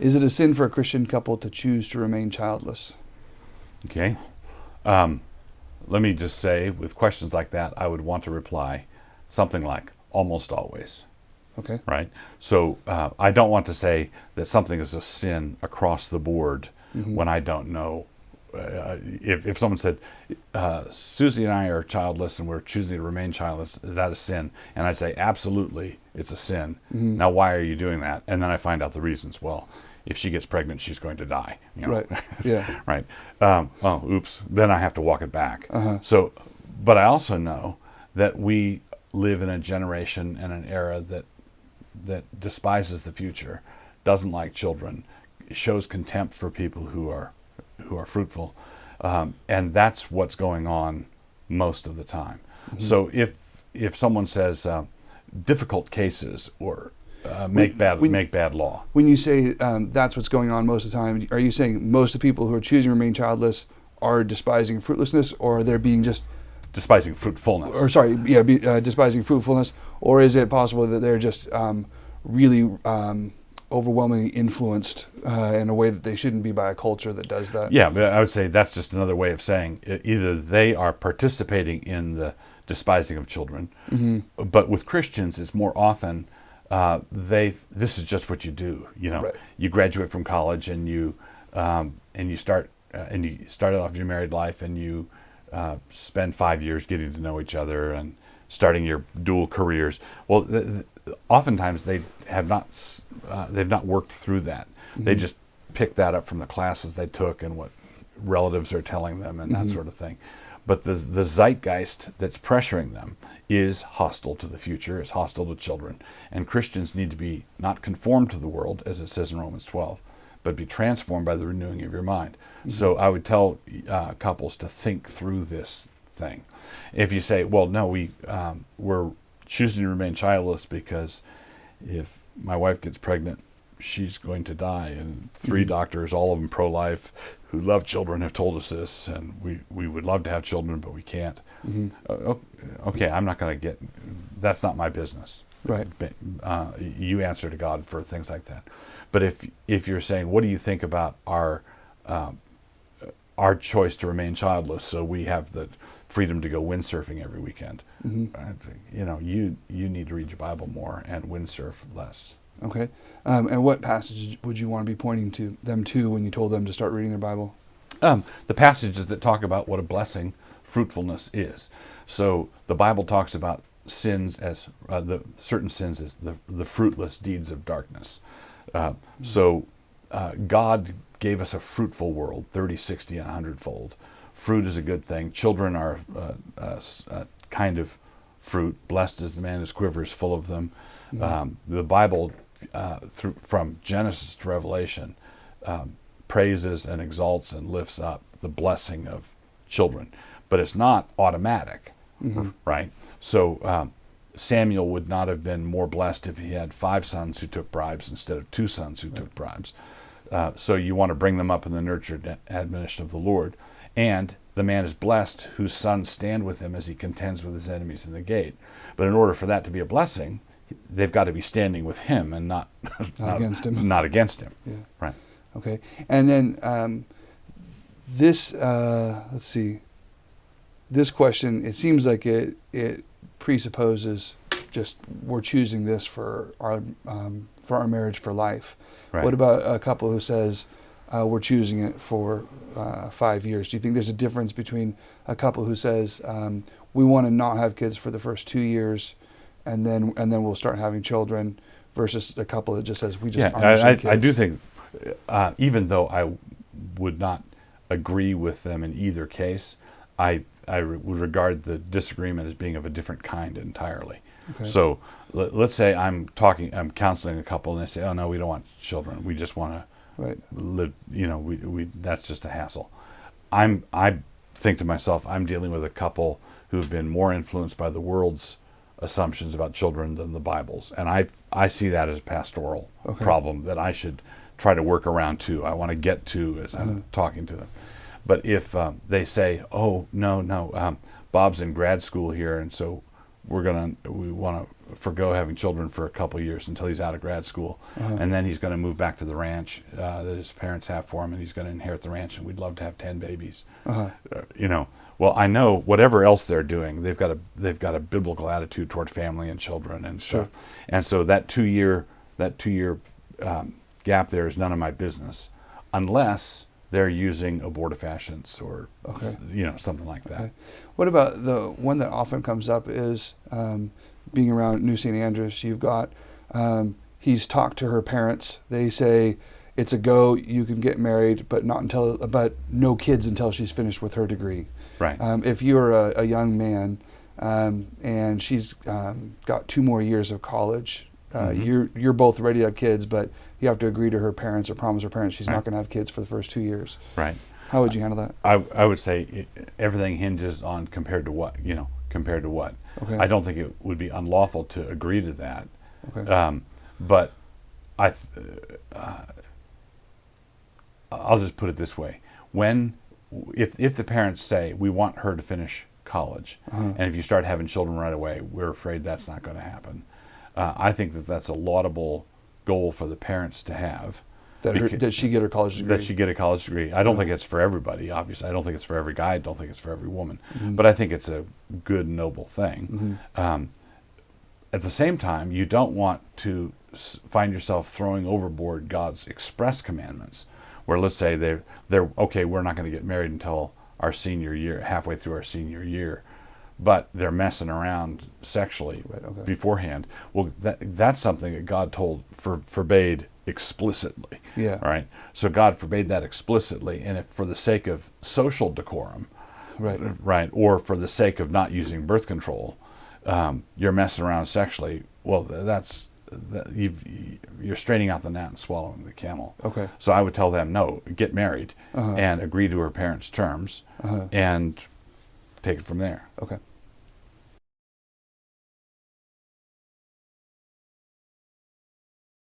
Is it a sin for a Christian couple to choose to remain childless? Okay. Let me just say, with questions like that, I would want to reply something like, almost always. Okay. Right? So I don't want to say that something is a sin across the board when I don't know. If someone said, Susie and I are childless and we're choosing to remain childless, is that a sin? And I'd say, absolutely, it's a sin. Now, why are you doing that? And then I find out the reasons. Well, if she gets pregnant, she's going to die. Right. Yeah. Right. Well, oops. Then I have to walk it back. Uh-huh. So, but I also know that we live in a generation and an era that despises the future, doesn't like children, shows contempt for people who are fruitful, and that's what's going on most of the time. So if someone says difficult cases or make bad law. When you say that's what's going on most of the time, are you saying most of the people who are choosing to remain childless are despising fruitlessness, or they're being just despising fruitfulness? Or sorry, yeah, despising fruitfulness, or is it possible that they're just really overwhelmingly influenced in a way that they shouldn't be by a culture that does that? Yeah, but I would say that's just another way of saying either they are participating in the despising of children, but with Christians, it's more often this is just what you do. Right. You graduate from college and you start off your married life and you spend 5 years getting to know each other and starting your dual careers. Well, oftentimes they've not worked through that. They just pick that up from the classes they took and what relatives are telling them and that sort of thing. But the zeitgeist that's pressuring them is hostile to the future, is hostile to children. And Christians need to be not conformed to the world, as it says in Romans 12, but be transformed by the renewing of your mind. So I would tell couples to think through this thing. If you say, well, no, we're choosing to remain childless because if my wife gets pregnant, she's going to die. And 3 doctors, all of them pro-life, who love children, have told us this, and we would love to have children, but we can't. Okay, I'm not going to get, that's not my business. Right. You answer to God for things like that. But if you're saying, what do you think about our choice to remain childless, so we have the freedom to go windsurfing every weekend? You need to read your Bible more and windsurf less. Okay. And what passage would you want to be pointing to them to when you told them to start reading their Bible? The passages that talk about what a blessing fruitfulness is. So the Bible talks about sins as certain sins as the fruitless deeds of darkness. So God gave us a fruitful world, 30, 60, and 100-fold. Fruit is a good thing. Children are a kind of fruit. Blessed is the man whose quiver is full of them. The Bible, from Genesis to Revelation, praises and exalts and lifts up the blessing of children. But it's not automatic, right? So Samuel would not have been more blessed if he had 5 sons who took bribes instead of 2 sons who took bribes. So you want to bring them up in the nurtured admonition of the Lord. And the man is blessed whose sons stand with him as he contends with his enemies in the gate. But in order for that to be a blessing, they've got to be standing with him and not against him. Not against him. Yeah. Right. Okay. And then this, let's see. This question, it seems like it presupposes just we're choosing this for our marriage for life. Right. What about a couple who says we're choosing it for 5 years? Do you think there's a difference between a couple who says we want to not have kids for the first 2 years, and then we'll start having children, versus a couple that just says we just aren't having kids? I do think, even though I would not agree with them in either case, I would regard the disagreement as being of a different kind entirely. Okay. So let's say I'm counseling a couple, and they say, "Oh no, we don't want children. We just want to live. We that's just a hassle." I think to myself, I'm dealing with a couple who have been more influenced by the world's assumptions about children than the Bible's, and I see that as a pastoral problem that I should try to work around too. I want to get to as I'm talking to them. But if they say, "Oh no, Bob's in grad school here, and so we want to forgo having children for a couple of years until he's out of grad school, and then he's going to move back to the ranch that his parents have for him, and he's going to inherit the ranch, and we'd love to have 10 babies. Well, I know whatever else they're doing, they've got a biblical attitude toward family and children and stuff, and so that 2 year gap there is none of my business, unless they're using abortifacients or something like that. What about the one that often comes up is being around New St. Andrews? You've got he's talked to her parents. They say it's a go. You can get married, but no kids until she's finished with her degree. Right. If you're a young man and she's got 2 more years of college, you're both ready to have kids, but you have to agree to her parents or promise her parents she's not going to have kids for the first 2 years. Right. How would you handle that? I would say everything hinges on compared to what. Okay. I don't think it would be unlawful to agree to that. Okay. But I'll just put it this way: if the parents say we want her to finish college, and if you start having children right away, we're afraid that's not going to happen. I think that's a laudable goal for the parents to have. That she get her college degree. That she get a college degree. I don't think it's for everybody, obviously. I don't think it's for every guy. I don't think it's for every woman. But I think it's a good, noble thing. At the same time, you don't want to find yourself throwing overboard God's express commandments, where let's say they're okay, we're not going to get married until our senior year, halfway through our senior year, but they're messing around sexually beforehand. Well, that's something that God forbade explicitly. Yeah. Right. So God forbade that explicitly, and if for the sake of social decorum, right, or for the sake of not using birth control, you're messing around sexually. Well, you're straining out the gnat and swallowing the camel. Okay. So I would tell them, no, get married and agree to her parents' terms and take it from there. Okay.